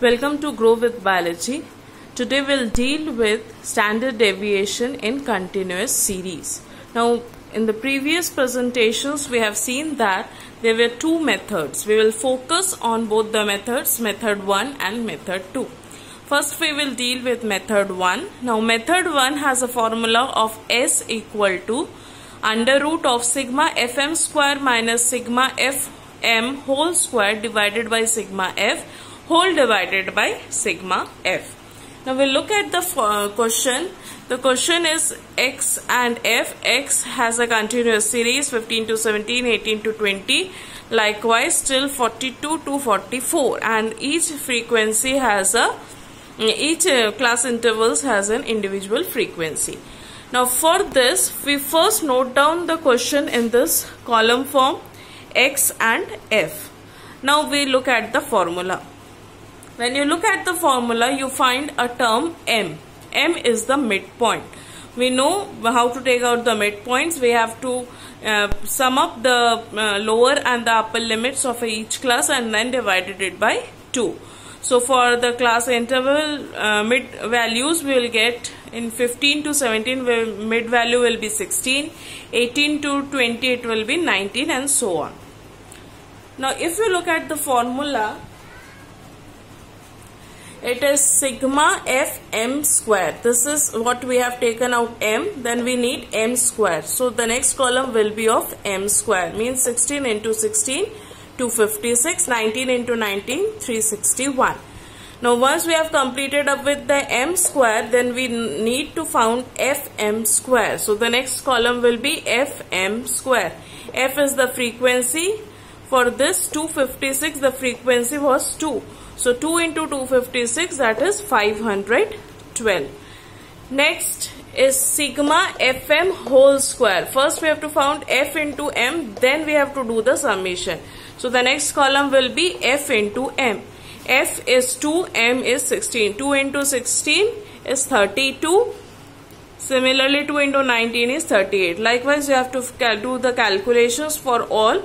Welcome to Grow with Biology. Today we'll deal with standard deviation in continuous series. Now, in the previous presentations, we have seen that there were two methods. We will focus on both the methods, method 1 and method 2. First, we will deal with method 1. Now, method 1 has a formula of S equal to under root of sigma fm square minus sigma fm whole square divided by sigma f whole divided by sigma f. Now we'll look at the question. The question is x and f. X has a continuous series 15 to 17, 18 to 20, likewise till 42 to 44, and each frequency has each class intervals has an individual frequency. Now for this, we first note down the question in this column form, x and f. Now we look at the formula. When you look at the formula, you find a term m. M is the midpoint. We know how to take out the midpoints. We have to sum up the lower and the upper limits of each class and then divided it by 2. So for the class interval mid values, we will get in 15 to 17 mid value will be 16, 18 to 20 it will be 19, and so on. Now if you look at the formula, it is sigma fm square. This is what we have taken out m, then we need m square. So the next column will be of m square, means 16 into 16, 256, 19 into 19, 361. Now once we have completed up with the m square, then we need to find fm square. So the next column will be fm square. F is the frequency. For this 256, the frequency was 2. So 2 into 256, that is 512. Next is sigma fm whole square. First we have to find f into m, then we have to do the summation. So the next column will be f into m. F is 2, m is 16. 2 into 16 is 32. Similarly, 2 into 19 is 38. Likewise, you have to do the calculations for all.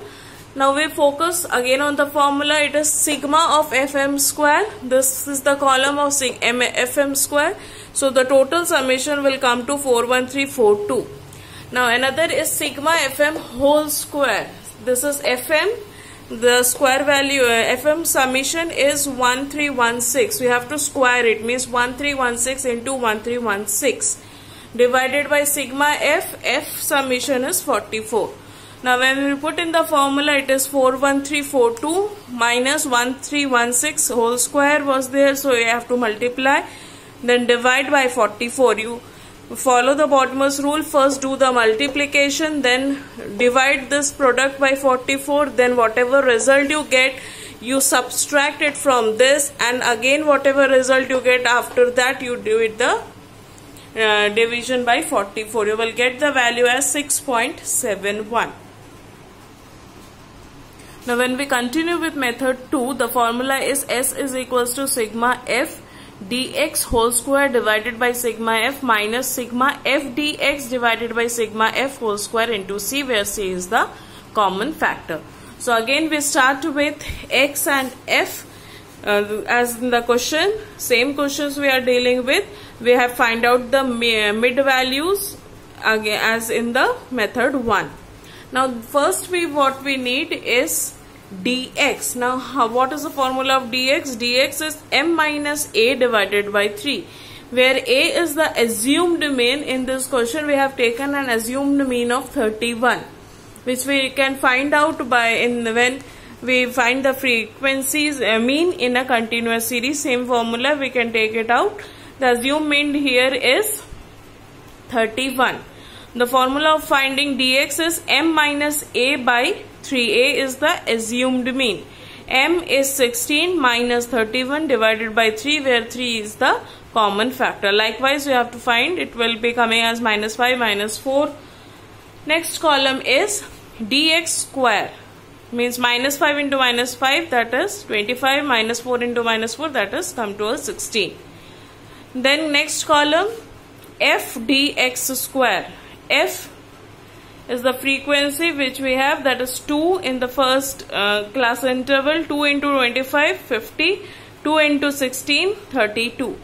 Now we focus again on the formula. It is sigma of fm square. This is the column of fm square. So the total summation will come to 41342. Now another is sigma fm whole square. This is fm. The square value fm summation is 1316. We have to square it, means 1316 into 1316 divided by sigma f summation is 44. Now when we put in the formula, it is 41342 minus 1316 whole square was there, so you have to multiply, then divide by 44. You follow the Bottom's rule. First do the multiplication, then divide this product by 44, then whatever result you get, you subtract it from this, and again whatever result you get after that, you do it the division by 44. You will get the value as 6.71. Now when we continue with method 2, the formula is S is equals to sigma f dx whole square divided by sigma f minus sigma f dx divided by sigma f whole square into c, where c is the common factor. So again we start with x and f. As in the question, same questions we are dealing with. We have find out the mid values again as in the method 1. Now first what we need is dx. Now what is the formula of dx? Dx is m minus a divided by 3, where a is the assumed mean. In this question we have taken an assumed mean of 31, which we can find out by when we find the frequencies mean in a continuous series. Same formula we can take it out. The assumed mean here is 31. The formula of finding dx is m minus a by 3. A is the assumed mean. M is 16 minus 31 divided by 3, where 3 is the common factor. Likewise, we have to find, it will be coming as minus 5, minus 4. Next column is dx square. Means minus 5 into minus 5, that is 25, minus 4 into minus 4, that is come to a 16. Then next column, f dx square. F is the frequency which we have, that is 2 in the first class interval. 2 into 25, 50. 2 into 16, 32.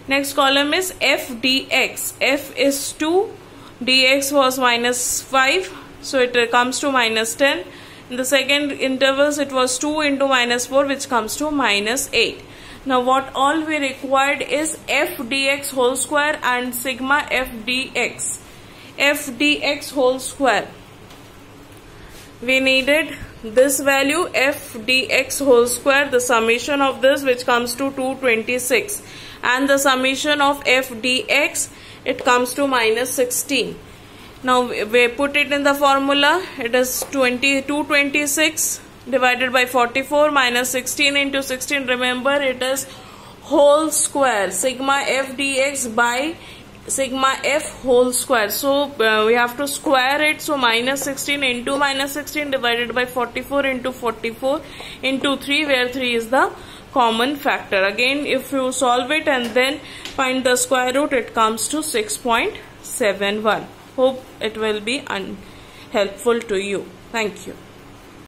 Next column is f dx. F is 2, dx was minus 5, so it comes to minus 10. In the second intervals, it was 2 into minus 4, which comes to minus 8. Now what all we required is f dx whole square and sigma f dx. F dx whole square. We needed this value f dx whole square, the summation of this, which comes to 226, and the summation of f dx, it comes to minus 16. Now we put it in the formula. It is 226 divided by 44 minus 16 into 16. Remember, it is whole square, sigma f dx by sigma f whole square. So we have to square it. So minus 16 into minus 16 divided by 44 into 44 into 3, where 3 is the common factor. Again, if you solve it and then find the square root, it comes to 6.71. Hope it will be helpful to you. Thank you.